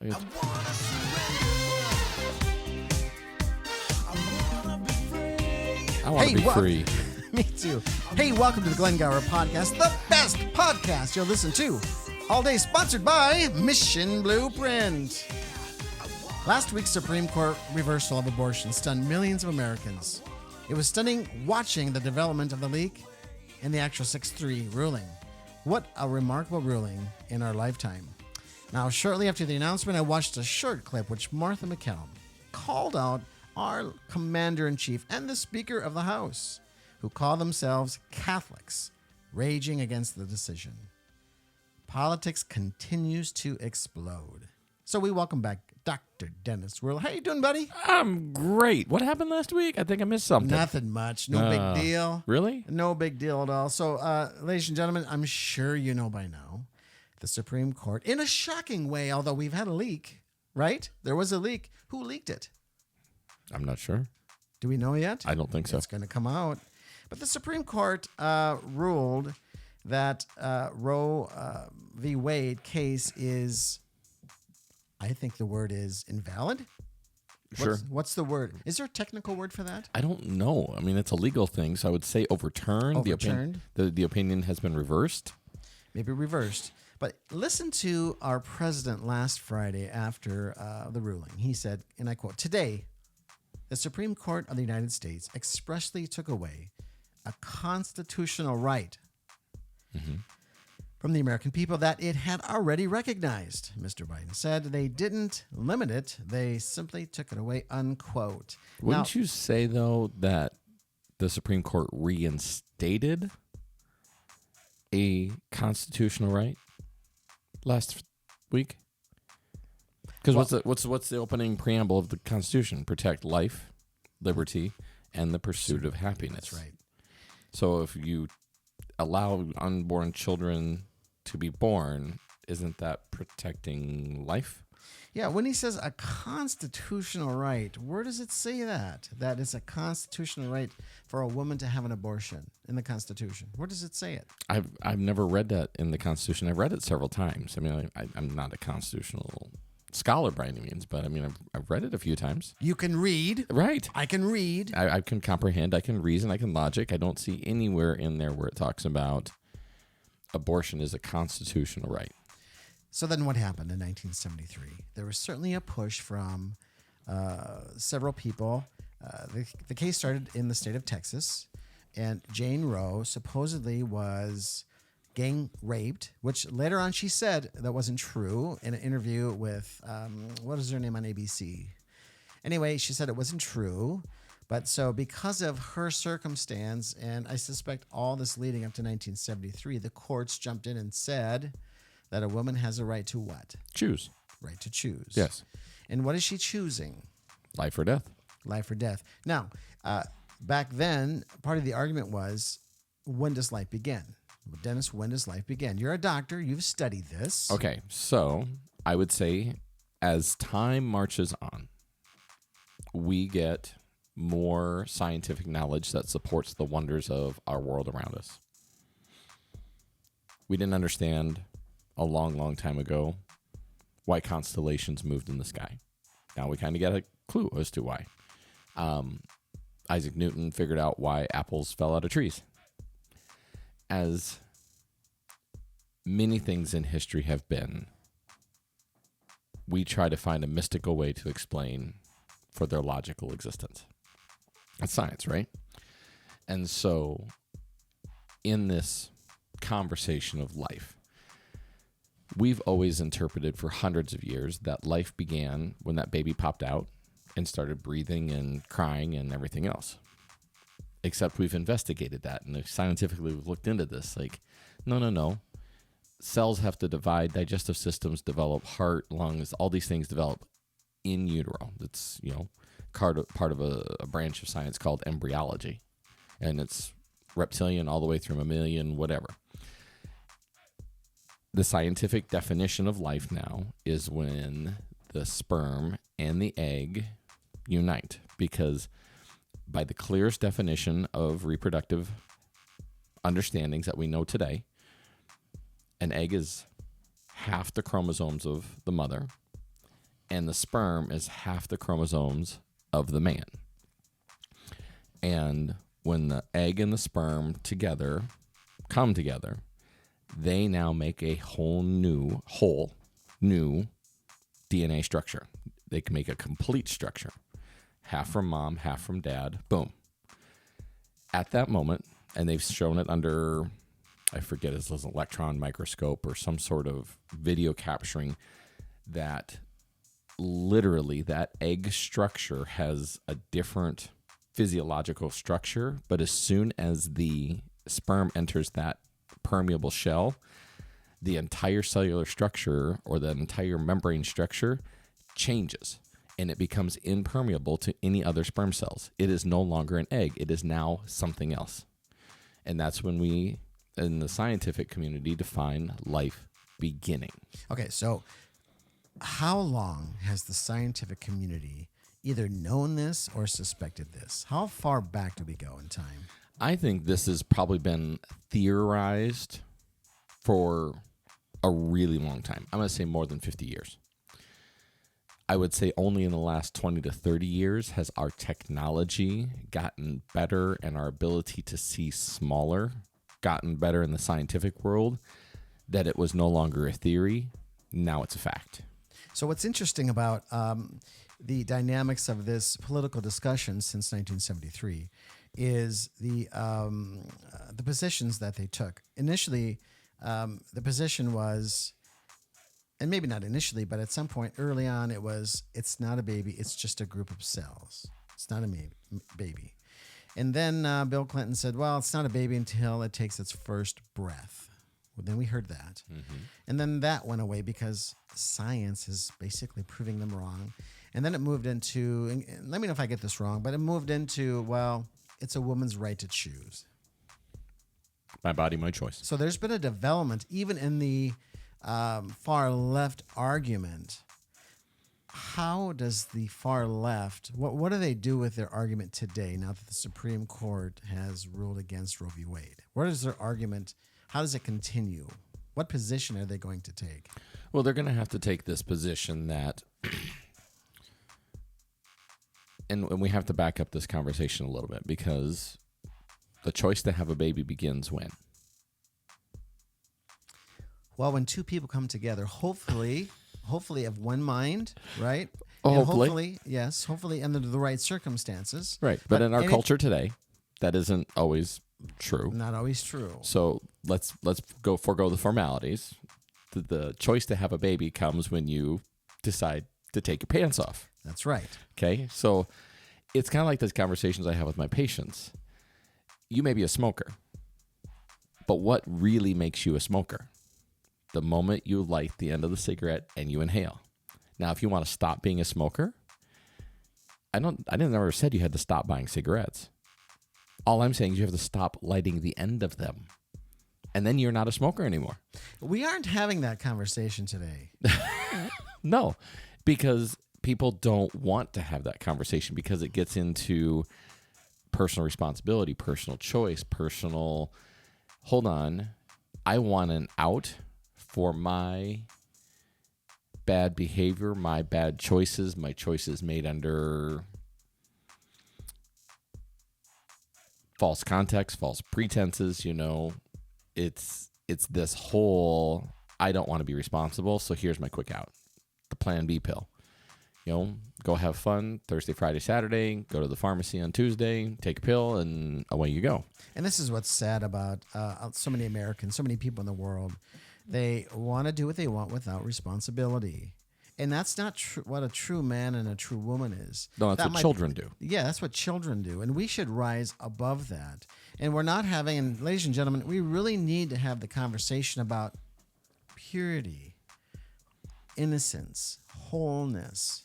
I want to be free. Me too. Hey, welcome to the Glen Gauer podcast, the best podcast you'll listen to all day, sponsored by Mission Blueprint. Last week's Supreme Court reversal of abortion stunned millions of Americans. It was stunning watching the development of the leak and the actual 6-3 ruling. What a remarkable ruling in our lifetime. Now, shortly after the announcement, I watched a short clip which Martha McCallum called out our commander-in-chief and the Speaker of the House, who call themselves Catholics, raging against the decision. Politics continues to explode. So we welcome back Dr. Dennis Whirl. How you doing, buddy? I'm great. What happened last week? I think I missed something. Nothing much. No big deal. Really? No big deal at all. So, ladies and gentlemen, I'm sure you know by now, the Supreme Court, in a shocking way, although we've had a leak, right? There was a leak. Who leaked it? I'm not sure. Do we know yet? I don't think so. It's going to come out. But the Supreme Court ruled that Roe v. Wade case is, I think the word is invalid. Sure. What's the word? Is there a technical word for that? I don't know. I mean, it's a legal thing, so I would say overturned. Overturned. The opinion has been reversed. Maybe reversed. But listen to our president last Friday after the ruling. He said, and I quote, "Today, the Supreme Court of the United States expressly took away a constitutional right from the American people that it had already recognized." Mr. Biden said they didn't limit it. They simply took it away, unquote. Wouldn't you say, though, that the Supreme Court reinstated a constitutional right last week? Because what's the opening preamble of the Constitution? Protect life, liberty, and the pursuit of happiness. That's right. So if you allow unborn children to be born, isn't that protecting life? Yeah, when he says a constitutional right, where does it say that? That it's a constitutional right for a woman to have an abortion in the Constitution. Where does it say it? I've never read that in the Constitution. I've read it several times. I mean, I'm not a constitutional scholar by any means, but I mean, I've read it a few times. You can read. Right. I can read. I can comprehend. I can reason. I can logic. I don't see anywhere in there where it talks about abortion is a constitutional right. So then what happened in 1973? There was certainly a push from several people. The case started in the state of Texas, and Jane Roe supposedly was gang raped, which later on she said that wasn't true in an interview with, what is her name on ABC? Anyway, she said it wasn't true. But so because of her circumstance, and I suspect all this leading up to 1973, the courts jumped in and said that a woman has a right to what? Choose. Right to choose. Yes. And what is she choosing? Life or death. Life or death. Now, back then, part of the argument was, when does life begin? Dennis, when does life begin? You're a doctor. You've studied this. Okay. So I would say as time marches on, we get more scientific knowledge that supports the wonders of our world around us. We didn't understand a long, long time ago why constellations moved in the sky. Now we kind of get a clue as to why. Isaac Newton figured out why apples fell out of trees. As many things in history have been, we try to find a mystical way to explain for their logical existence. That's science, right? And so in this conversation of life, we've always interpreted for hundreds of years that life began when that baby popped out and started breathing and crying and everything else. Except we've investigated that, and scientifically we've looked into this. Like, no. Cells have to divide, digestive systems develop, heart, lungs, all these things develop in utero. It's, part of a branch of science called embryology. And it's reptilian all the way through mammalian, whatever. The scientific definition of life now is when the sperm and the egg unite, because by the clearest definition of reproductive understandings that we know today, an egg is half the chromosomes of the mother and the sperm is half the chromosomes of the man. And when the egg and the sperm come together, they now make a whole new DNA structure. They can make a complete structure. Half from mom, half from dad. Boom. At that moment, and they've shown it under, I forget, it's an electron microscope or some sort of video capturing, that literally that egg structure has a different physiological structure, but as soon as the sperm enters that permeable shell, the entire cellular structure or the entire membrane structure changes, and it becomes impermeable to any other sperm cells. It is no longer an egg. It is now something else. And that's when we, in the scientific community, define life beginning. Okay, so how long has the scientific community either known this or suspected this? How far back do we go in time? I think this has probably been theorized for a really long time. I'm going to say more than 50 years. I would say only in the last 20 to 30 years has our technology gotten better and our ability to see smaller gotten better in the scientific world, that it was no longer a theory. Now it's a fact. So what's interesting about the dynamics of this political discussion since 1973 is the positions that they took. Initially, the position was, and maybe not initially, but at some point early on, it was, it's not a baby, it's just a group of cells. It's not a baby. And then Bill Clinton said, well, it's not a baby until it takes its first breath. Well, then we heard that. Mm-hmm. And then that went away because science is basically proving them wrong. And then it moved into, and let me know if I get this wrong, but it moved into, well, it's a woman's right to choose. My body, my choice. So there's been a development, even in the far left argument. How does the far left, what do they do with their argument today now that the Supreme Court has ruled against Roe v. Wade? What is their argument? How does it continue? What position are they going to take? Well, they're going to have to take this position that, and we have to back up this conversation a little bit, because the choice to have a baby begins when? Well, when two people come together, hopefully of one mind, right? Oh, And hopefully. hopefully under the right circumstances. Right. But in our culture today, that isn't always true. Not always true. So let's go forego the formalities. The choice to have a baby comes when you decide to take your pants off. That's right. Okay? So it's kind of like those conversations I have with my patients. You may be a smoker, but what really makes you a smoker? The moment you light the end of the cigarette and you inhale. Now, if you want to stop being a smoker, I didn't ever said you had to stop buying cigarettes. All I'm saying is you have to stop lighting the end of them. And then you're not a smoker anymore. We aren't having that conversation today. No, because people don't want to have that conversation because it gets into personal responsibility, personal choice, hold on, I want an out for my bad behavior, my bad choices, my choices made under false context, false pretenses, it's this whole, I don't want to be responsible, so here's my quick out. The Plan B pill. Go have fun Thursday, Friday, Saturday, go to the pharmacy on Tuesday, take a pill, and away you go. And this is what's sad about so many Americans, so many people in the world. They want to do what they want without responsibility. And that's not what a true man and a true woman is. No, that's what children do. Yeah, that's what children do. And we should rise above that. And we're not having, and ladies and gentlemen, we really need to have the conversation about purity, innocence, wholeness.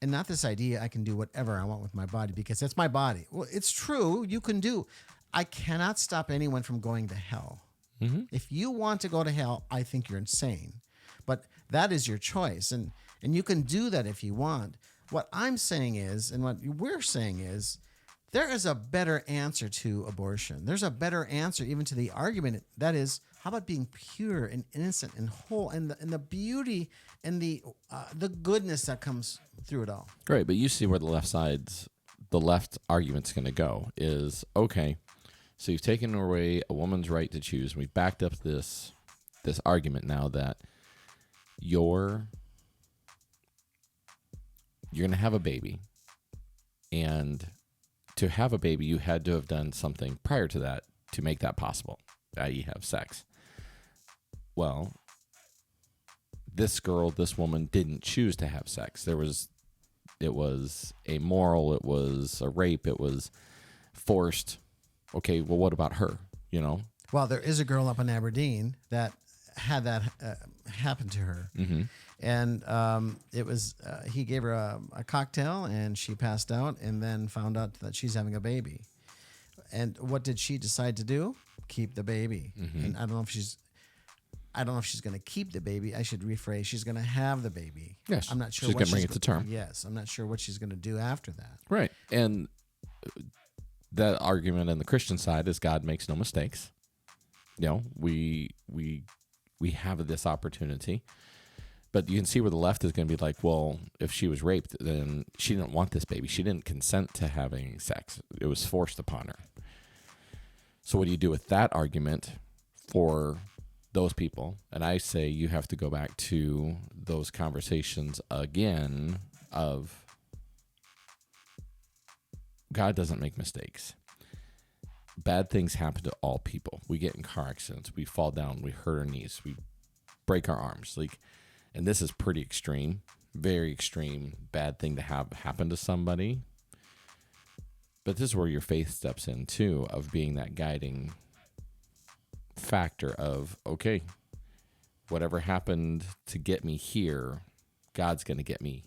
And not this idea I can do whatever I want with my body because it's my body. Well, it's true. You can do. I cannot stop anyone from going to hell. Mm-hmm. If you want to go to hell, I think you're insane. But that is your choice. And you can do that if you want. What I'm saying is, and what we're saying is, there is a better answer to abortion. There's a better answer even to the argument that is How about being pure and innocent and whole, and the beauty and the goodness that comes through it all? Right, but you see where the left argument's going to go is, okay, so you've taken away a woman's right to choose. We've backed up this argument now that you're going to have a baby, and to have a baby, you had to have done something prior to that to make that possible, i.e. have sex. Well, this woman didn't choose to have sex. It was amoral, it was a rape, it was forced. Okay, well, what about her, Well, there is a girl up in Aberdeen that had that happen to her. Mm-hmm. And it was he gave her a cocktail, and she passed out, and then found out that she's having a baby. And what did she decide to do? Keep the baby. Mm-hmm. And I don't know if she's going to keep the baby. I should rephrase. She's going to have the baby. Yes, I'm not sure. She's going to bring it to term. Yes, I'm not sure what she's going to do after that. Right, and that argument on the Christian side is God makes no mistakes. We have this opportunity. But you can see where the left is going to be like, well, if she was raped, then she didn't want this baby. She didn't consent to having sex. It was forced upon her. So what do you do with that argument for those people? And I say you have to go back to those conversations again of God doesn't make mistakes. Bad things happen to all people. We get in car accidents. We fall down. We hurt our knees. We break our arms. And this is pretty extreme, very extreme, bad thing to have happen to somebody. But this is where your faith steps in, too, of being that guiding factor of, okay, whatever happened to get me here, God's going to get me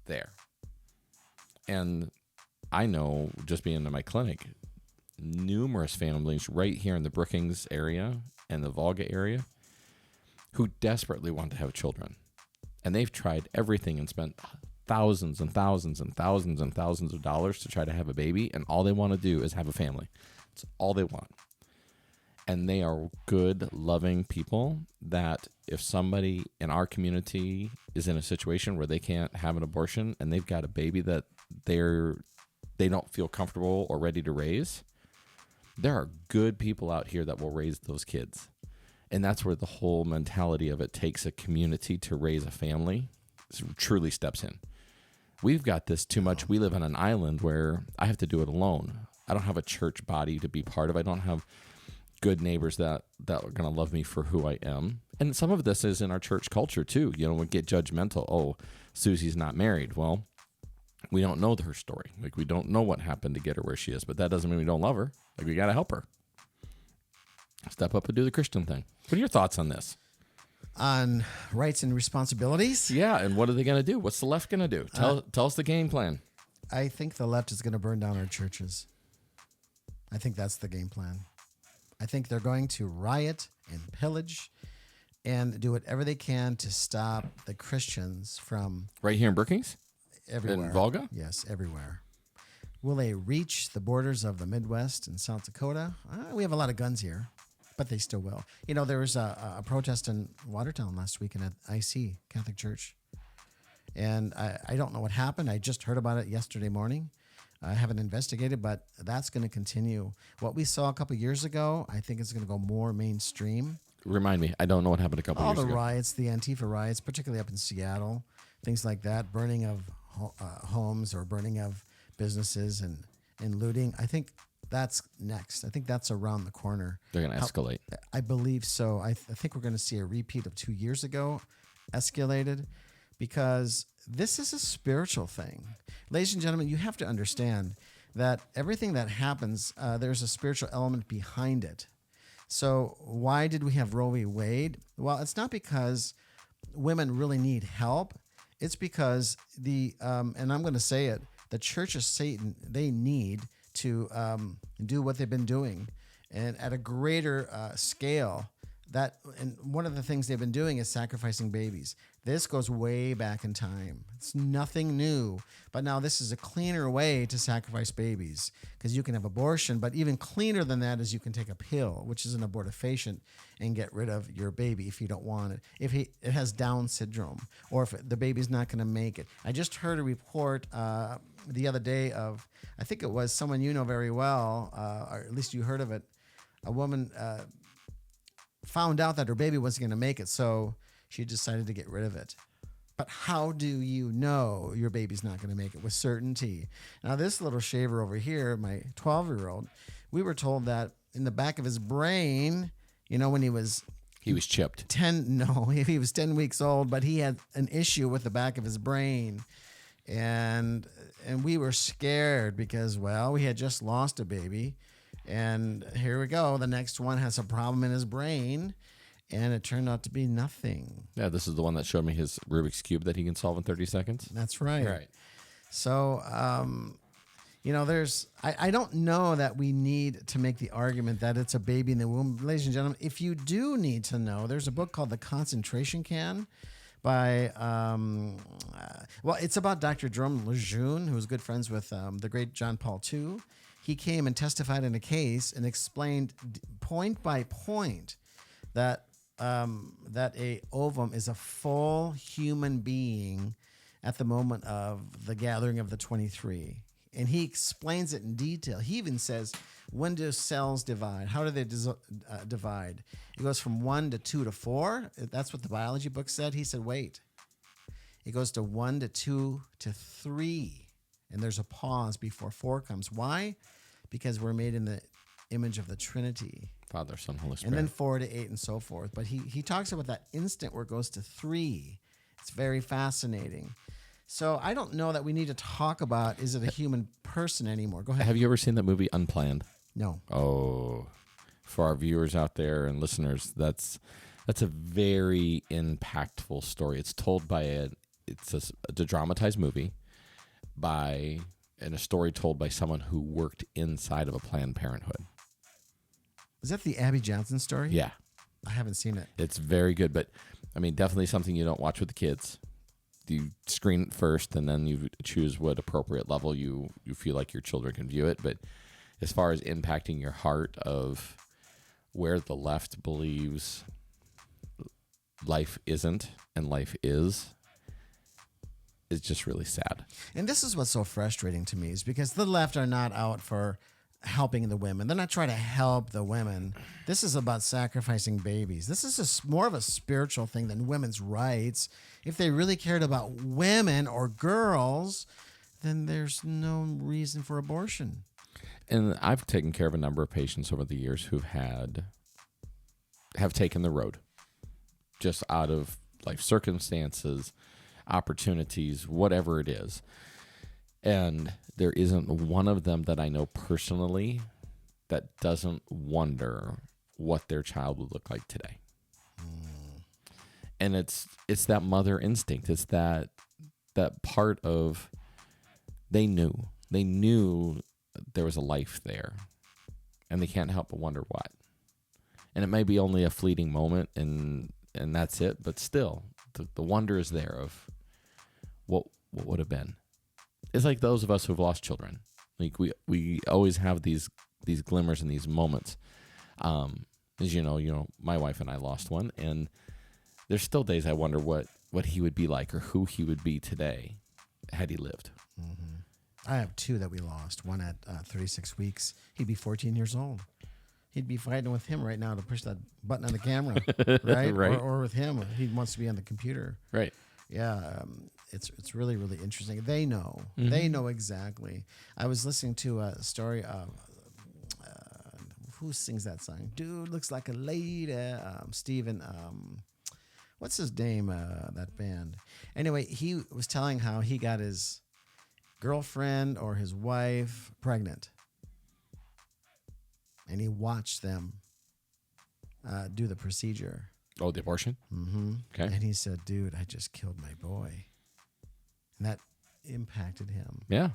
there. And I know, just being in my clinic, numerous families right here in the Brookings area and the Volga area who desperately want to have children. And they've tried everything and spent thousands and thousands and thousands and thousands of dollars to try to have a baby, and all they want to do is have a family. It's all they want. And they are good, loving people that if somebody in our community is in a situation where they can't have an abortion and they've got a baby that they don't feel comfortable or ready to raise, there are good people out here that will raise those kids. And that's where the whole mentality of it takes a community to raise a family truly steps in. We've got this too much. We live on an island where I have to do it alone. I don't have a church body to be part of. I don't have good neighbors that are going to love me for who I am. And some of this is in our church culture too. We get judgmental. Oh, Susie's not married. Well, we don't know her story. We don't know what happened to get her where she is, but that doesn't mean we don't love her. We got to help her. Step up and do the Christian thing. What are your thoughts on this? On rights and responsibilities? Yeah, and what are they going to do? What's the left going to do? Tell us the game plan. I think the left is going to burn down our churches. I think that's the game plan. I think they're going to riot and pillage and do whatever they can to stop the Christians from... Right here in Brookings? Everywhere. In Volga? Yes, everywhere. Will they reach the borders of the Midwest and South Dakota? We have a lot of guns here, but they still will. There was a protest in Watertown last weekend at IC, Catholic Church. And I don't know what happened. I just heard about it yesterday morning. I haven't investigated, but that's going to continue. What we saw a couple years ago, I think it's going to go more mainstream. Remind me. I don't know what happened a couple years ago. All the riots, the Antifa riots, particularly up in Seattle, things like that, burning of homes or burning of businesses and looting. I think that's next. I think that's around the corner. They're going to escalate. I believe so. I think we're going to see a repeat of 2 years ago, escalated, because this is a spiritual thing. Ladies and gentlemen, you have to understand that everything that happens, there's a spiritual element behind it. So why did we have Roe v. Wade? Well, it's not because women really need help. It's because and I'm going to say it, the Church of Satan, they need to do what they've been doing, and at a greater scale. And one of the things they've been doing is sacrificing babies. This goes way back in time. It's nothing new. But now this is a cleaner way to sacrifice babies because you can have abortion, but even cleaner than that is you can take a pill, which is an abortifacient, and get rid of your baby if you don't want it. If it has Down syndrome or if the baby's not going to make it. I just heard a report the other day of, I think it was someone you know very well, or at least you heard of it. A woman found out that her baby wasn't going to make it, so she decided to get rid of it. But how do you know your baby's not going to make it with certainty? Now, this little shaver over here, my 12-year-old, we were told that in the back of his brain, when he was chipped. 10, no, he was 10 weeks old, but he had an issue with the back of his brain. And we were scared because, well, we had just lost a baby. And here we go. The next one has a problem in his brain. And it turned out to be nothing. Yeah, this is the one that showed me his Rubik's Cube that he can solve in 30 seconds. That's right. Right. So, I don't know that we need to make the argument that it's a baby in the womb. Ladies and gentlemen, if you do need to know, there's a book called The Concentration Can by, it's about Dr. Jerome Lejeune, who was good friends with the great John Paul II. He came and testified in a case and explained point by point that a ovum is a full human being at the moment of the gathering of the 23. And he explains it in detail. He even says, when do cells divide? How do they divide? It goes from 1 to 2 to 4. That's what the biology book said. He said, wait. It goes to 1 to 2 to 3. And there's a pause before 4 comes. Why? Because we're made in the image of the Trinity. Father, Son, Holy Spirit. And then 4 to 8 and so forth. But he talks about that instant where it goes to 3. It's very fascinating. So I don't know that we need to talk about, is it a human person anymore? Go ahead. Have you ever seen that movie Unplanned? No. Oh, for our viewers out there and listeners, that's a very impactful story. It's told by it's a dramatized movie and a story told by someone who worked inside of a Planned Parenthood. Is that the Abby Johnson story? Yeah. I haven't seen it. It's very good, but I mean, definitely something you don't watch with the kids. You screen it first, and then you choose what appropriate level you feel like your children can view it. But as far as impacting your heart of where the left believes life isn't and life is just really sad. And this is what's so frustrating to me is because the left are not out for helping the women. They're not trying to help the women. This is about sacrificing babies. This is more of a spiritual thing than women's rights. If they really cared about women or girls, then there's no reason for abortion. And I've taken care of a number of patients over the years who have taken the road just out of life circumstances, opportunities, whatever it is. And there isn't one of them that I know personally that doesn't wonder what their child would look like today. And it's that mother instinct. It's that part of they knew there was a life there, and they can't help but wonder what. And it may be only a fleeting moment, and that's it. But still, the wonder is there of what would have been. It's like those of us who've lost children. Like we always have these glimmers and these moments. As you know, my wife and I lost one, and there's still days I wonder what he would be like or who he would be today had he lived. Mm-hmm. I have 2 that we lost. One at 36 weeks. He'd be 14 years old. He'd be fighting with him right now to push that button on the camera, right? Right. Or with him, he wants to be on the computer. Right. Yeah, it's really, really interesting. They know. Mm-hmm. They know exactly. I was listening to a story of who sings that song? Dude looks like a lady. Steven. What's his name? That band. Anyway, he was telling how he got his girlfriend or his wife pregnant, and he watched them do the procedure. Oh, the abortion? Mm-hmm. Okay. And he said, dude, I just killed my boy. And that impacted him. Yeah.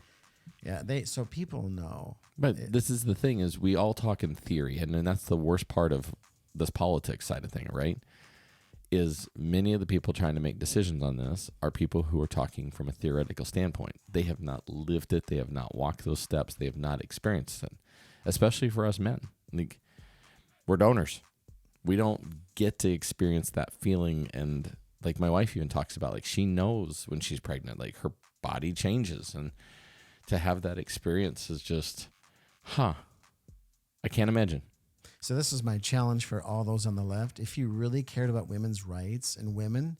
Yeah. So people know. But this is the thing is we all talk in theory, and that's the worst part of this politics side of thing, right? is many of the people trying to make decisions on this are people who are talking from a theoretical standpoint. They have not lived it. They have not walked those steps. They have not experienced it, especially for us men. Like, we're donors. We don't get to experience that feeling. And like my wife even talks about, like, she knows when she's pregnant, like her body changes. And to have that experience is just, I can't imagine. So this is my challenge for all those on the left. If you really cared about women's rights and women,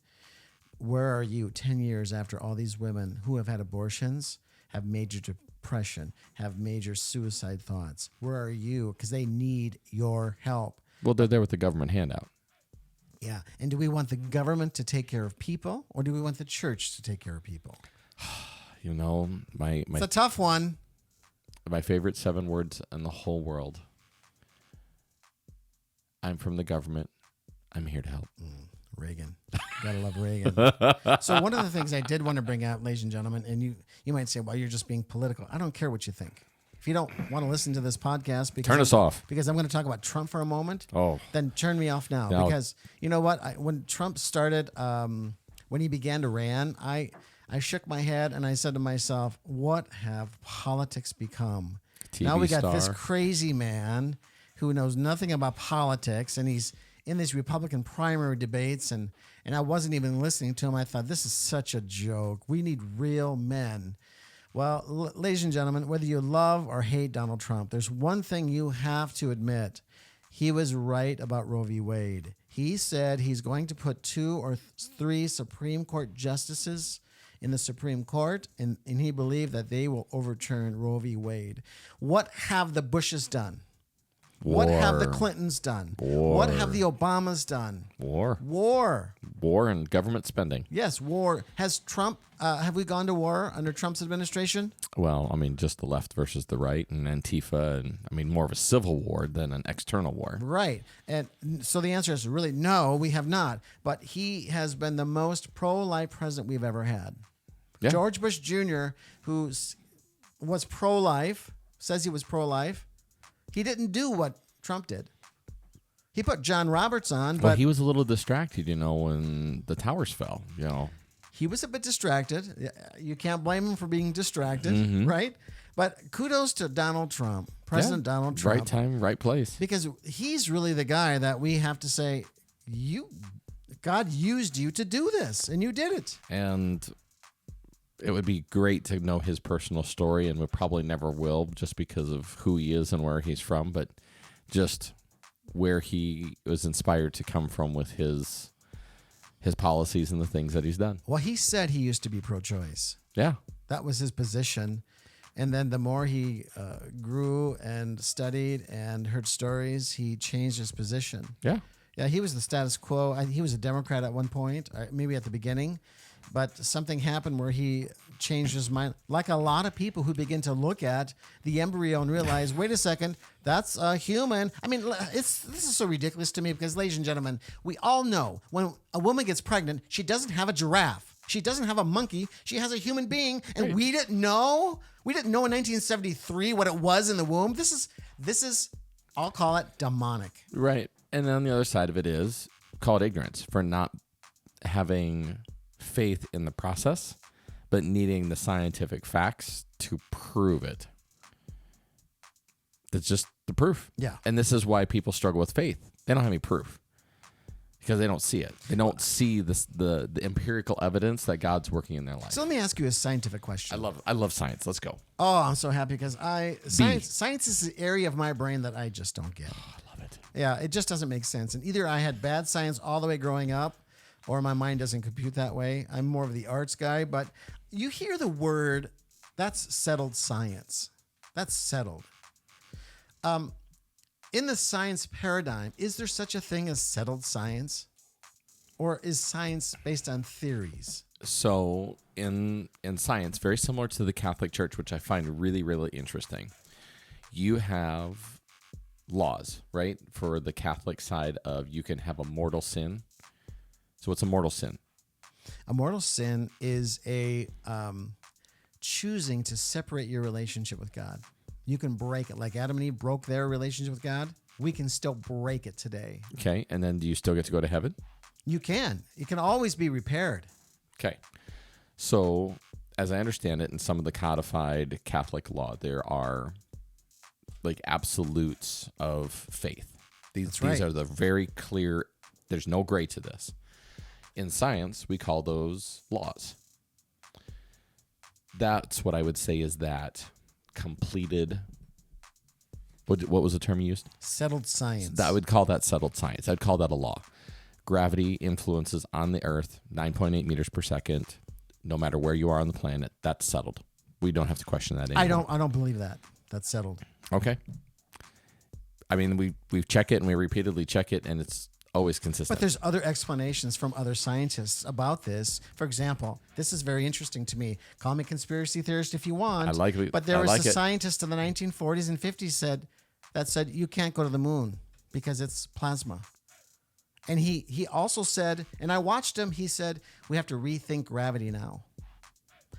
where are you 10 years after all these women who have had abortions, have major depression, have major suicide thoughts? Where are you? Because they need your help. Well, they're there with the government handout. Yeah. And do we want the government to take care of people, or do we want the church to take care of people? You know, it's a tough one. My favorite 7 words in the whole world. I'm from the government. I'm here to help. Reagan. Gotta love Reagan. So one of the things I did want to bring out, ladies and gentlemen, and you might say, well, you're just being political. I don't care what you think. If you don't want to listen to this podcast, turn us off. Because I'm going to talk about Trump for a moment. Oh, then turn me off now. No. Because you know what? When Trump started, when he began to rant, I shook my head and I said to myself, what have politics become? TV now we got star. this crazy man who knows nothing about politics, and he's in these Republican primary debates, and I wasn't even listening to him. I thought, this is such a joke. We need real men. Well, ladies and gentlemen, whether you love or hate Donald Trump, there's one thing you have to admit. He was right about Roe v. Wade. He said he's going to put 2 or 3 Supreme Court justices in the Supreme Court, and he believed that they will overturn Roe v. Wade. What have the Bushes done? War. What have the Clintons done? War. What have the Obamas done? War and government spending. Yes, war. Has Trump, have we gone to war under Trump's administration? Well, I mean, just the left versus the right and Antifa, and I mean, more of a civil war than an external war. Right. And so the answer is really no, we have not. But he has been the most pro-life president we've ever had. Yeah. George Bush Jr., who was pro-life, says he was pro-life. He didn't do what Trump did. He put John Roberts on, but he was a little distracted, when the towers fell, He was a bit distracted. You can't blame him for being distracted, right? But kudos to Donald Trump, President Donald Trump. Right time, right place. Because he's really the guy that we have to say, God used you to do this, and you did it. And it would be great to know his personal story, and we probably never will just because of who he is and where he's from, but just where he was inspired to come from with his policies and the things that he's done. Well, he said he used to be pro-choice. Yeah. That was his position. And then the more he grew and studied and heard stories, he changed his position. Yeah. Yeah, he was the status quo. He was a Democrat at one point, maybe at the beginning. But something happened where he changed his mind. Like a lot of people who begin to look at the embryo and realize, wait a second, that's a human. I mean, this is so ridiculous to me because, ladies and gentlemen, we all know when a woman gets pregnant, she doesn't have a giraffe. She doesn't have a monkey. She has a human being. And right. We didn't know. We didn't know in 1973 what it was in the womb. This is, I'll call it demonic. Right. And then the other side of it is, call it ignorance for not having faith in the process, but needing the scientific facts to prove it. That's just the proof. Yeah. And this is why people struggle with faith. They don't have any proof because they don't see it. They don't see the empirical evidence that God's working in their life. So let me ask you a scientific question. I love science. Let's go. Oh, I'm so happy because science is the area of my brain that I just don't get. Oh, I love it. Yeah, it just doesn't make sense. And either I had bad science all the way growing up, or my mind doesn't compute that way. I'm more of the arts guy, but you hear the word, that's settled science. That's settled. In the science paradigm, is there such a thing as settled science? Or is science based on theories? So in science, very similar to the Catholic Church, which I find really, really interesting, you have laws, right? For the Catholic side of you can have a mortal sin. So what's a mortal sin? A mortal sin is a choosing to separate your relationship with God. You can break it. Like Adam and Eve broke their relationship with God, we can still break it today. Okay, and then do you still get to go to heaven? You can. It can always be repaired. Okay. So, as I understand it, in some of the codified Catholic law, there are like absolutes of faith. These are the very clear, there's no gray to this. In science, we call those laws. That's what I would say is that completed, what was the term you used? Settled science. I would call that settled science. I'd call that a law. Gravity influences on the Earth 9.8 meters per second. No matter where you are on the planet, that's settled. We don't have to question that anymore. I don't believe that. That's settled. Okay. I mean, we check it and we repeatedly check it, and it's always consistent. But there's other explanations from other scientists about this. For example, this is very interesting to me. Call me conspiracy theorist if you want. I like it. But there was a scientist in the 1940s and 50s that said you can't go to the moon because it's plasma. And he also said, and I watched him, he said, we have to rethink gravity now.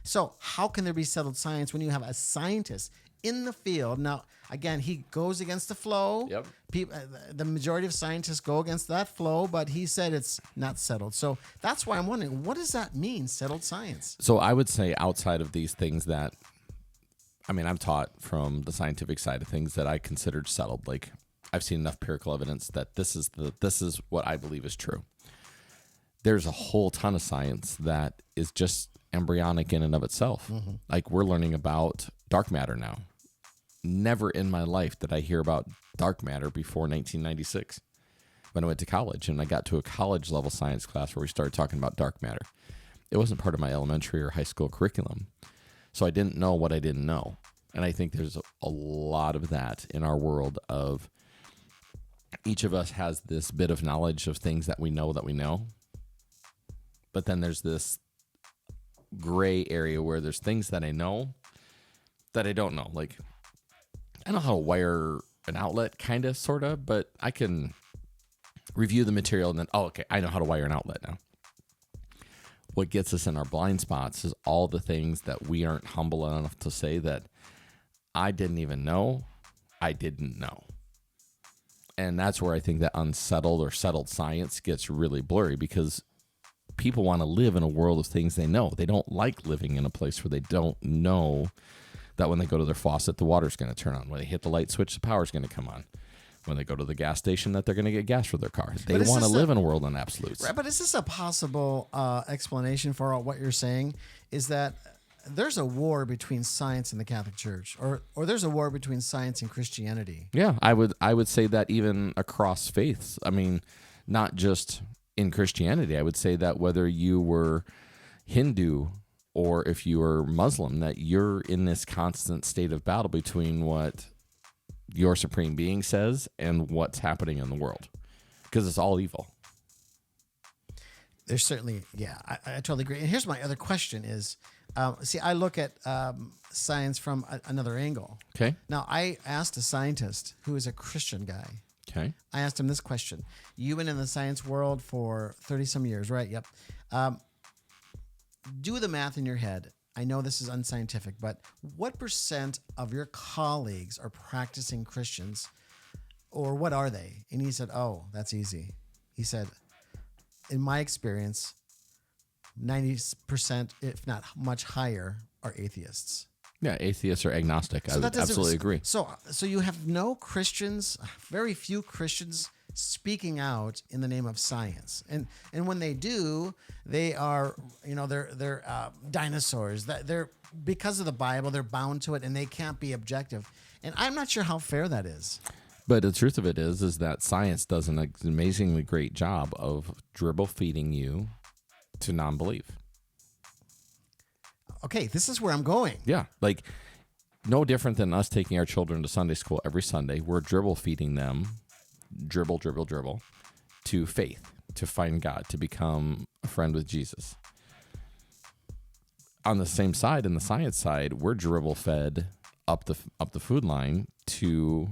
So how can there be settled science when you have a scientist in the field? Now, again, he goes against the flow. Yep. The majority of scientists go against that flow, but he said it's not settled. So that's why I'm wondering, what does that mean, settled science? So I would say outside of these things that, I mean, I'm taught from the scientific side of things that I considered settled. Like, I've seen enough empirical evidence that this is what I believe is true. There's a whole ton of science that is just embryonic in and of itself. Mm-hmm. Like, we're learning about dark matter now. Never in my life did I hear about dark matter before 1996 when I went to college, and I got to a college level science class where we started talking about dark matter. It wasn't part of my elementary or high school curriculum, so I didn't know what I didn't know. And I think there's a lot of that in our world of each of us has this bit of knowledge of things that we know, but then there's this gray area where there's things that I know that I don't know. Like, I know how to wire an outlet, kind of, sort of, but I can review the material and then, okay, I know how to wire an outlet now. What gets us in our blind spots is all the things that we aren't humble enough to say that I didn't even know I didn't know. And that's where I think that unsettled or settled science gets really blurry, because people want to live in a world of things they know. They don't like living in a place where they don't know that when they go to their faucet, the water's going to turn on. When they hit the light switch, the power's going to come on. When they go to the gas station, that they're going to get gas for their car. They want to live in a world in absolutes. Right, but is this a possible explanation for what you're saying? Is that there's a war between science and the Catholic Church, or there's a war between science and Christianity? Yeah, I would say that even across faiths. I mean, not just in Christianity. I would say that whether you were Hindu or if you were Muslim, that you're in this constant state of battle between what your supreme being says and what's happening in the world, because it's all evil. There's certainly, yeah, I totally agree. And here's my other question is, see, I look at science from another angle. Okay. Now, I asked a scientist who is a Christian guy. Okay. I asked him this question. You've been in the science world for 30-some years, right? Yep. Do the math in your head. I know this is unscientific, but what % of your colleagues are practicing Christians, or what are they? And he said, oh, that's easy. He said, in my experience, 90%, if not much higher, are atheists. Yeah, atheists or agnostic. I would absolutely agree. So you have no Christians, very few Christians speaking out in the name of science, and when they do, they are, they're dinosaurs. They're, because of the Bible, they're bound to it, and they can't be objective. And I'm not sure how fair that is. But the truth of it is that science does an amazingly great job of dribble feeding you to non-belief. Okay, this is where I'm going. Yeah, like no different than us taking our children to Sunday school every Sunday. We're dribble feeding them, dribble, to faith, to find God, to become a friend with Jesus. On the same side, in the science side, we're dribble fed up the food line to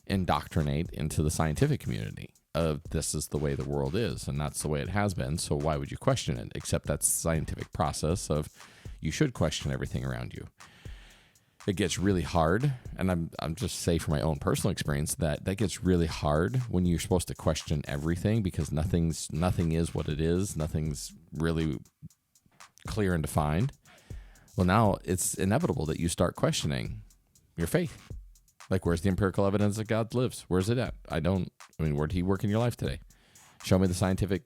indoctrinate into the scientific community of this is the way the world is, and that's the way it has been, so why would you question it? Except that's the scientific process of you should question everything around you. it gets really hard, and I'm just say from my own personal experience that gets really hard when you're supposed to question everything because nothing is what it is. Nothing's really clear and defined. Well, now it's inevitable that you start questioning your faith. Like, where's the empirical evidence that God lives? Where's it at? Where did he work in your life today? Show me the scientific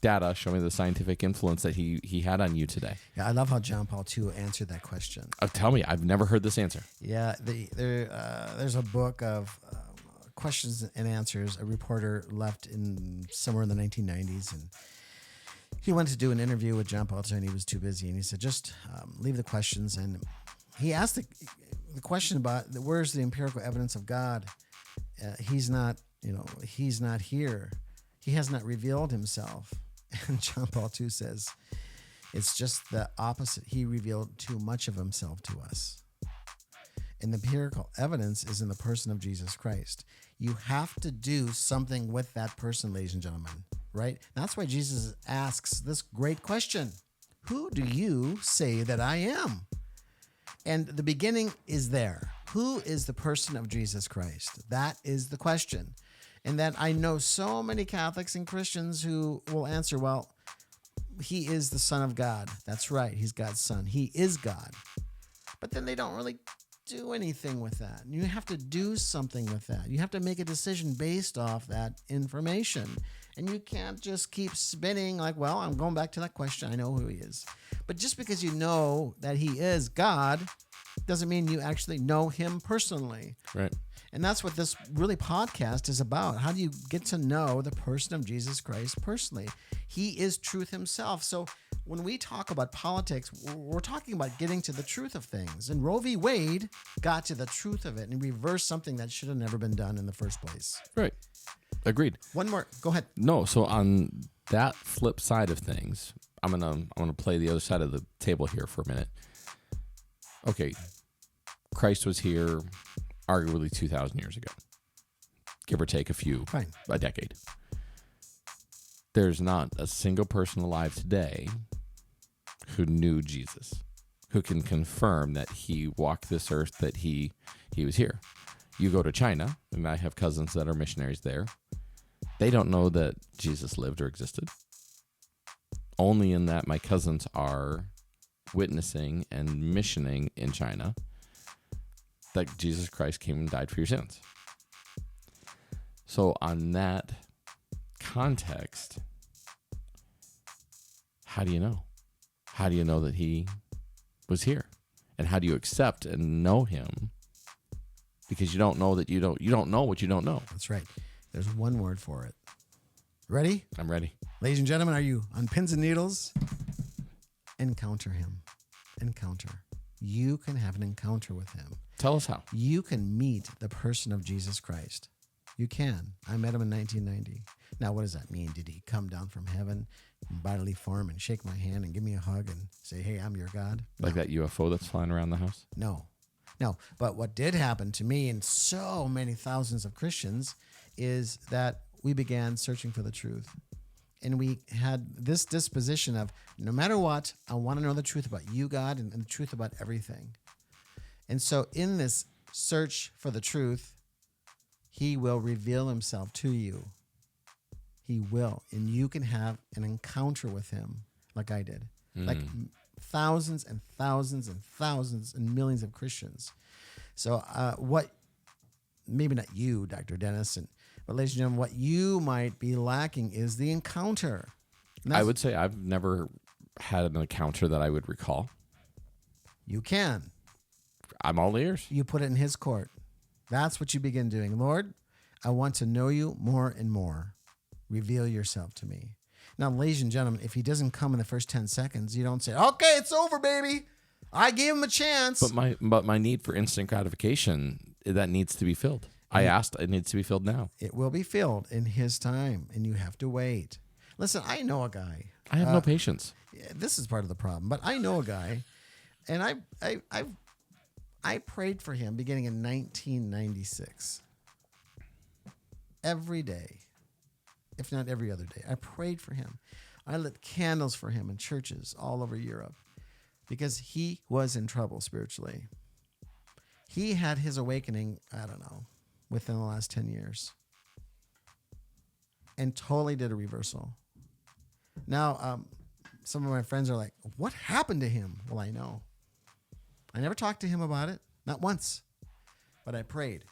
data. Show me the scientific influence that he had on you today. Yeah, I love how John Paul II answered that question. Tell me, I've never heard this answer. Yeah, there's a book of questions and answers a reporter left in somewhere in the 1990s, and he went to do an interview with John Paul II, and he was too busy, and he said, just leave the questions. And he asked the question about where's the empirical evidence of God. He's not here. He has not revealed himself. And John Paul II says, it's just the opposite. He revealed too much of himself to us. And the empirical evidence is in the person of Jesus Christ. You have to do something with that person, ladies and gentlemen, right? That's why Jesus asks this great question. Who do you say that I am? And the beginning is there. Who is the person of Jesus Christ? That is the question. And that I know so many Catholics and Christians who will answer, well, he is the Son of God. That's right. He's God's son. He is God. But then they don't really do anything with that. You have to do something with that. You have to make a decision based off that information. And you can't just keep spinning like, well, I'm going back to that question. I know who he is. But just because you know that he is God doesn't mean you actually know him personally. Right. And that's what this really podcast is about. How do you get to know the person of Jesus Christ personally? He is truth himself. So when we talk about politics, we're talking about getting to the truth of things. And Roe v. Wade got to the truth of it and reversed something that should have never been done in the first place. Right. Agreed. One more. Go ahead. No. So on that flip side of things, I'm gonna play the other side of the table here for a minute. Okay. Christ was here arguably 2,000 years ago, give or take a decade. There's not a single person alive today who knew Jesus, who can confirm that he walked this earth, that he was here. You go to China, and I have cousins that are missionaries there. They don't know that Jesus lived or existed. Only in that my cousins are witnessing and missioning in China that Jesus Christ came and died for your sins. So on that context, how do you know? How do you know that he was here? And how do you accept and know him? Because you don't know that you don't know what you don't know. That's right. There's one word for it. Ready? I'm ready. Ladies and gentlemen, are you on pins and needles? Encounter him. Encounter. You can have an encounter with him. Tell us how. You can meet the person of Jesus Christ. You can. I met him in 1990. Now, what does that mean? Did he come down from heaven in bodily form and shake my hand and give me a hug and say, hey, I'm your God? Like that UFO that's flying around the house? No. But what did happen to me and so many thousands of Christians is that we began searching for the truth. And we had this disposition of, no matter what, I want to know the truth about you, God, and the truth about everything. And so in this search for the truth, he will reveal himself to you. He will. And you can have an encounter with him like I did. Like thousands and thousands and thousands and millions of Christians. So maybe not you, Dr. Dennis, but ladies and gentlemen, what you might be lacking is the encounter. I would say I've never had an encounter that I would recall. You can. I'm all ears. You put it in his court. That's what you begin doing. Lord, I want to know you more and more. Reveal yourself to me. Now, ladies and gentlemen, if he doesn't come in the first 10 seconds, you don't say, okay, it's over, baby. I gave him a chance. But my need for instant gratification, that needs to be filled. I asked, it needs to be filled now. It will be filled in his time, and you have to wait. Listen, I know a guy. I have no patience. This is part of the problem, but I know a guy, and I prayed for him beginning in 1996. Every day, if not every other day, I prayed for him. I lit candles for him in churches all over Europe because he was in trouble spiritually. He had his awakening, I don't know, within the last 10 years. And totally did a reversal. Now, some of my friends are like, what happened to him? Well, I know. I never talked to him about it, not once, but I prayed.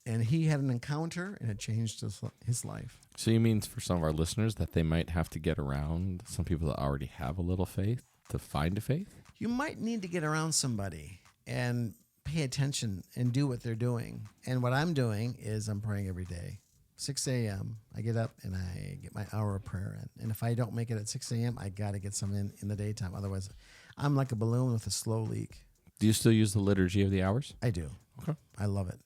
And he had an encounter, and it changed his life. So you mean for some of our listeners that they might have to get around some people that already have a little faith to find a faith? You might need to get around somebody and pay attention and do what they're doing. And what I'm doing is I'm praying every day. 6 a.m., I get up and I get my hour of prayer in. And if I don't make it at 6 a.m., I got to get some in the daytime. Otherwise, I'm like a balloon with a slow leak. Do you still use the Liturgy of the Hours? I do. Okay. I love it.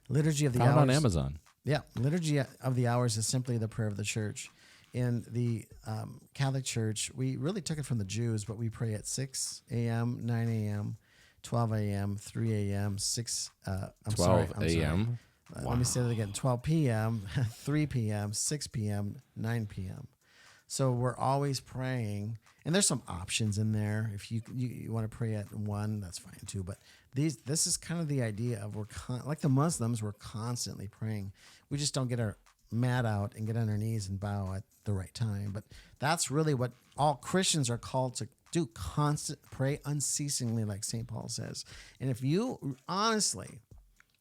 Liturgy of the Found Hours. on Amazon. Yeah. Liturgy of the Hours is simply the prayer of the church. In the Catholic Church, we really took it from the Jews, but we pray at 6 a.m., 9 a.m., 12 a.m., 3 a.m., 12 a.m.? Wow. Let me say that again. 12 p.m., 3 p.m., 6 p.m., 9 p.m. So we're always praying, and there's some options in there. If you want to pray at 1, that's fine too. But this is kind of the idea of like the Muslims, we're constantly praying. We just don't get our mat out and get on our knees and bow at the right time. But that's really what all Christians are called to do: pray unceasingly, like St. Paul says. And if you honestly,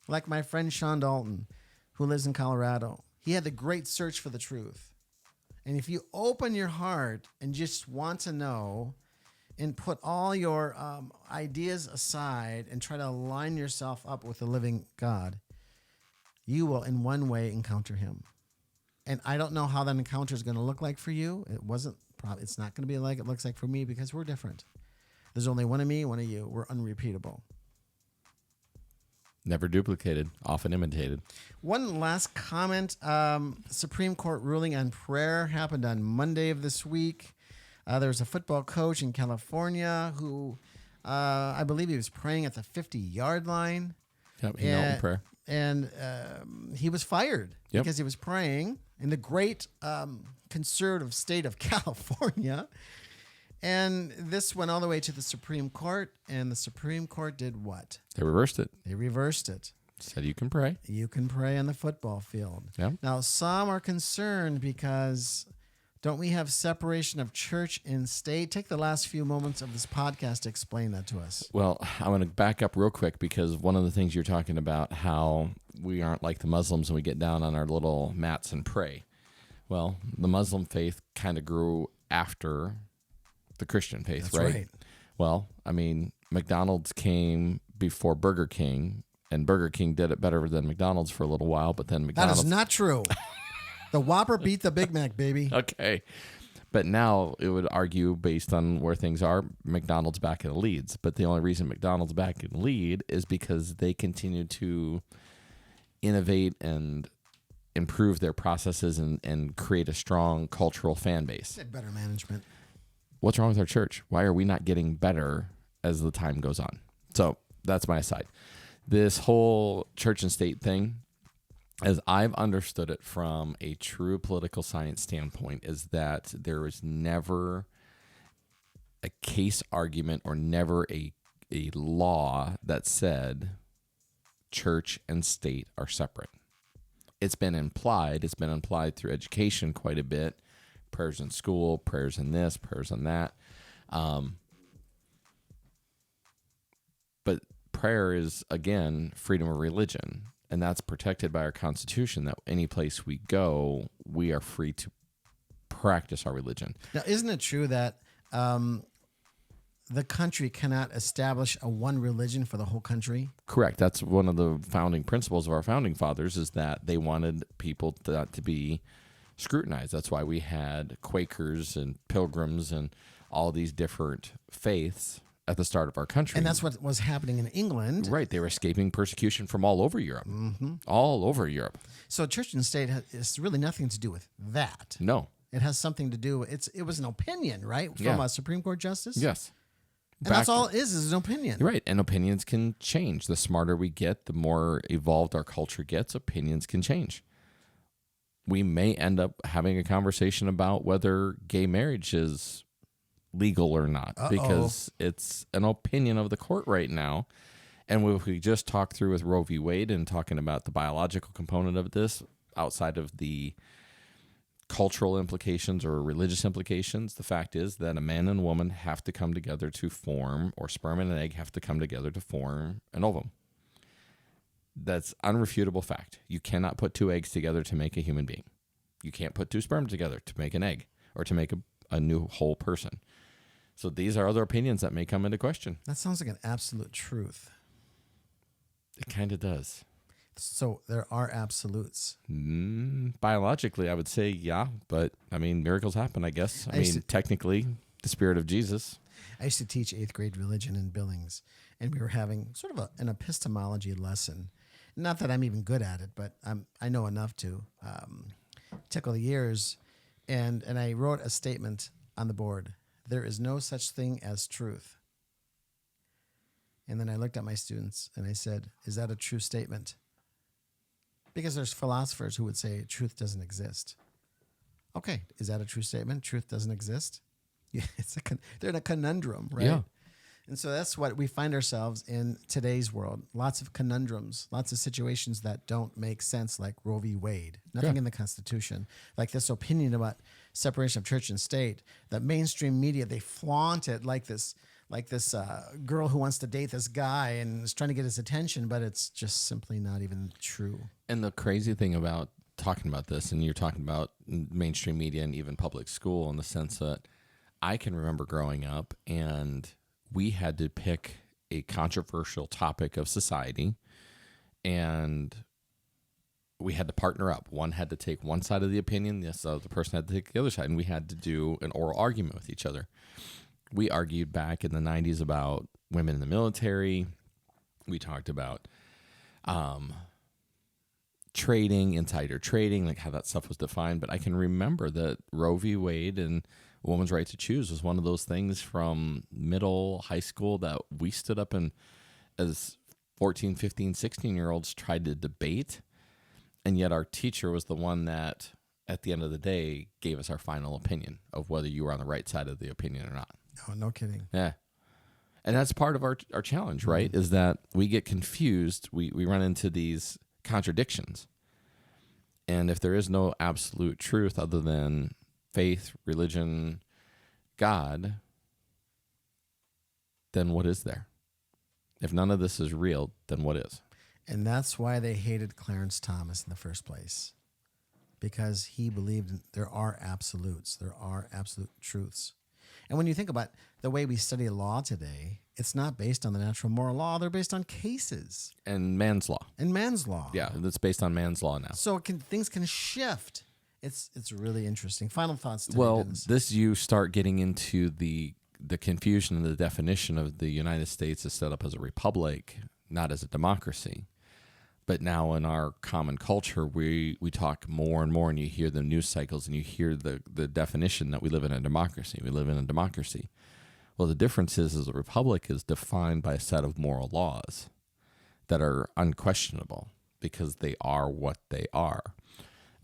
like my friend Sean Dalton, who lives in Colorado, he had the great search for the truth. And if you open your heart and just want to know and put all your ideas aside and try to align yourself up with the living God, you will in one way encounter him. And I don't know how that encounter is going to look like for you. It's not going to be like it looks like for me, because we're different. There's only one of me, one of you. We're unrepeatable. Never duplicated, often imitated. One last comment. Supreme Court ruling on prayer happened on Monday of this week. There was a football coach in California who, I believe he was praying at the 50-yard line. Yep, he knelt in prayer. And he was fired because he was praying in the great conservative state of California. And this went all the way to the Supreme Court, and the Supreme Court did what? They reversed it. They reversed it. Said you can pray. You can pray on the football field. Yep. Now, some are concerned because don't we have separation of church and state? Take the last few moments of this podcast to explain that to us. Well, I'm going to back up real quick, because one of the things you're talking about, how we aren't like the Muslims and we get down on our little mats and pray. Well, the Muslim faith kind of grew after the Christian faith, That's right? Well, I mean, McDonald's came before Burger King, and Burger King did it better than McDonald's for a little while, but then McDonald's... That is not true. The Whopper beat the Big Mac, baby. Okay. But now it would argue, based on where things are, McDonald's back in the leads. But the only reason McDonald's back in the lead is because they continue to innovate and improve their processes and create a strong cultural fan base. Better management. What's wrong with our church? Why are we not getting better as the time goes on? So that's my side. This whole church and state thing, as I've understood it from a true political science standpoint, is that there is never a case argument or never a law that said church and state are separate. It's been implied through education quite a bit. Prayers in school, prayers in this, prayers in that. But prayer is, again, freedom of religion. And that's protected by our Constitution, that any place we go, we are free to practice our religion. Now, isn't it true that the country cannot establish a one religion for the whole country? Correct. That's one of the founding principles of our founding fathers, is that they wanted people to be scrutinized. That's why we had Quakers and Pilgrims and all these different faiths at the start of our country. And that's what was happening in England. Right. They were escaping persecution from all over Europe. Mm-hmm. All over Europe. So church and state has really nothing to do with that. No. It has something to do with, it was an opinion, right? From a Supreme Court justice? Yes. And that's all it is an opinion. Right. And opinions can change. The smarter we get, the more evolved our culture gets, opinions can change. We may end up having a conversation about whether gay marriage is legal or not, because it's an opinion of the court right now. And if we just talk through with Roe v. Wade and talking about the biological component of this outside of the cultural implications or religious implications, the fact is that a man and a woman have to come together to form, or sperm and an egg have to come together to form an ovum. That's unrefutable fact. You cannot put two eggs together to make a human being. You can't put two sperm together to make an egg or to make a new whole person. So these are other opinions that may come into question. That sounds like an absolute truth. It kind of does. So there are absolutes. Biologically, I would say yeah, but I mean, miracles happen, I guess. I mean, technically, the spirit of Jesus. I used to teach 8th grade religion in Billings, and we were having sort of an epistemology lesson. Not that I'm even good at it, but I know enough to tickle the ears. And I wrote a statement on the board. There is no such thing as truth. And then I looked at my students and I said, is that a true statement? Because there's philosophers who would say truth doesn't exist. Okay, is that a true statement? Truth doesn't exist? Yeah, they're in a conundrum, right? Yeah. And so that's what we find ourselves in today's world. Lots of conundrums, lots of situations that don't make sense, like Roe v. Wade. Nothing in the Constitution. Like this opinion about separation of church and state, that mainstream media, they flaunt it like this girl who wants to date this guy and is trying to get his attention, but it's just simply not even true. And the crazy thing about talking about this, and you're talking about mainstream media and even public school, in the sense that I can remember growing up and we had to pick a controversial topic of society, and we had to partner up. One had to take one side of the opinion, the other person had to take the other side, and we had to do an oral argument with each other. We argued back in the 90s about women in the military. We talked about trading, insider trading, like how that stuff was defined. But I can remember that Roe v. Wade and a woman's right to choose was one of those things from middle, high school that we stood up and as 14, 15, 16-year-olds tried to debate. And yet our teacher was the one that, at the end of the day, gave us our final opinion of whether you were on the right side of the opinion or not. Oh, no kidding. Yeah. And that's part of our challenge, right? Is that we get confused. We run into these contradictions. And if there is no absolute truth other than faith, religion, God, then what is there? If none of this is real, then what is? And that's why they hated Clarence Thomas in the first place. Because he believed there are absolutes. There are absolute truths. And when you think about the way we study law today, it's not based on the natural moral law. They're based on cases. And man's law. And man's law. Yeah, it's based on man's law now. So things can shift. It's really interesting. Final thoughts today, Well, Dennis. you start getting into the confusion and the definition of the United States is set up as a republic, not as a democracy. But now in our common culture, we talk more and more, and you hear the news cycles, and you hear the definition that we live in a democracy. We live in a democracy. Well, the difference is a republic is defined by a set of moral laws that are unquestionable because they are what they are.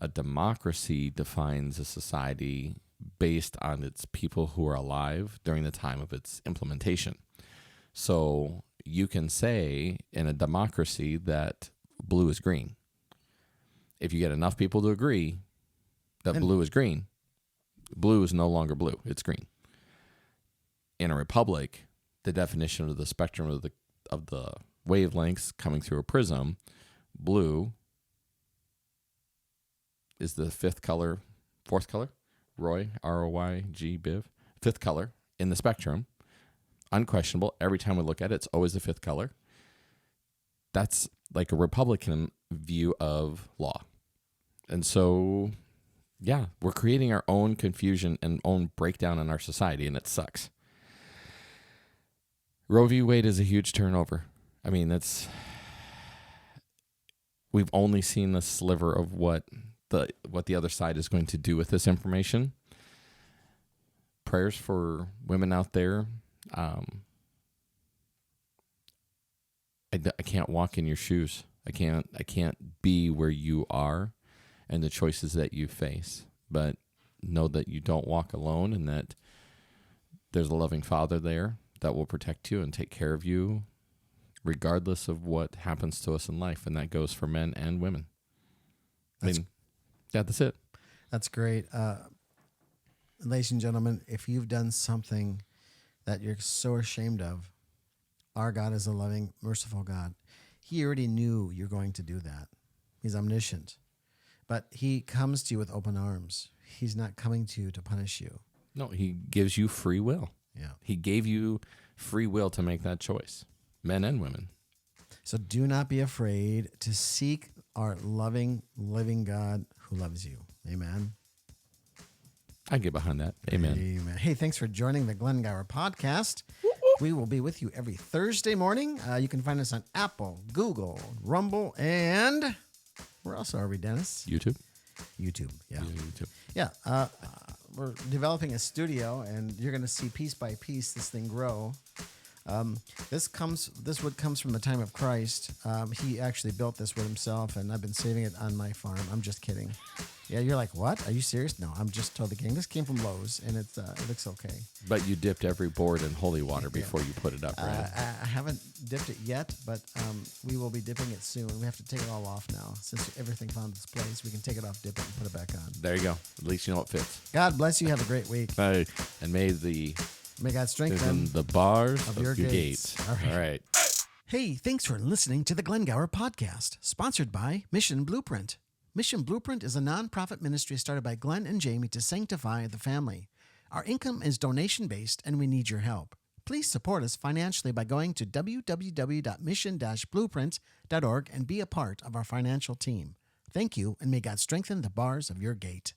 A democracy defines a society based on its people who are alive during the time of its implementation. So you can say in a democracy that blue is green. If you get enough people to agree that blue is green, blue is no longer blue, it's green. In a republic, the definition of the spectrum of the wavelengths coming through a prism, blue is the fourth color, Roy, R-O-Y-G, Biv, fifth color in the spectrum, unquestionable. Every time we look at it, it's always the fifth color. That's like a Republican view of law. And so, yeah, we're creating our own confusion and own breakdown in our society, and it sucks. Roe v. Wade is a huge turnover. I mean, we've only seen a sliver of what the other side is going to do with this information. Prayers for women out there. I can't walk in your shoes. I can't be where you are and the choices that you face. But know that you don't walk alone and that there's a loving Father there that will protect you and take care of you regardless of what happens to us in life. And that goes for men and women. That's it. That's great. Ladies and gentlemen, if you've done something that you're so ashamed of, our God is a loving, merciful God. He already knew you're going to do that. He's omniscient. But he comes to you with open arms. He's not coming to you to punish you. No, he gives you free will. Yeah. He gave you free will to make that choice, men and women. So do not be afraid to seek our loving, living God who loves you. Amen. I get behind that. Amen. Amen. Hey, thanks for joining the Glen Gauer podcast. We will be with you every Thursday morning. You can find us on Apple, Google, Rumble, and where else are we, Dennis? YouTube. YouTube, yeah. YouTube. Yeah, we're developing a studio, and you're going to see piece by piece this thing grow. This wood comes from the time of Christ. He actually built this wood himself, and I've been saving it on my farm. I'm just kidding. Yeah, you're like, what? Are you serious? No, I'm just totally kidding. This came from Lowe's, and it looks okay. But you dipped every board in holy water before you put it up, right? I haven't dipped it yet, but we will be dipping it soon. We have to take it all off now. Since everything found its place, we can take it off, dip it, and put it back on. There you go. At least you know it fits. God bless you. Have a great week. And may God strengthen the bars of your gates. gates. All right. Hey, thanks for listening to the Glen Gauer podcast, sponsored by Mission Blueprint. Mission Blueprint is a nonprofit ministry started by Glen and Jamie to sanctify the family. Our income is donation-based, and we need your help. Please support us financially by going to www.mission-blueprint.org and be a part of our financial team. Thank you, and may God strengthen the bars of your gate.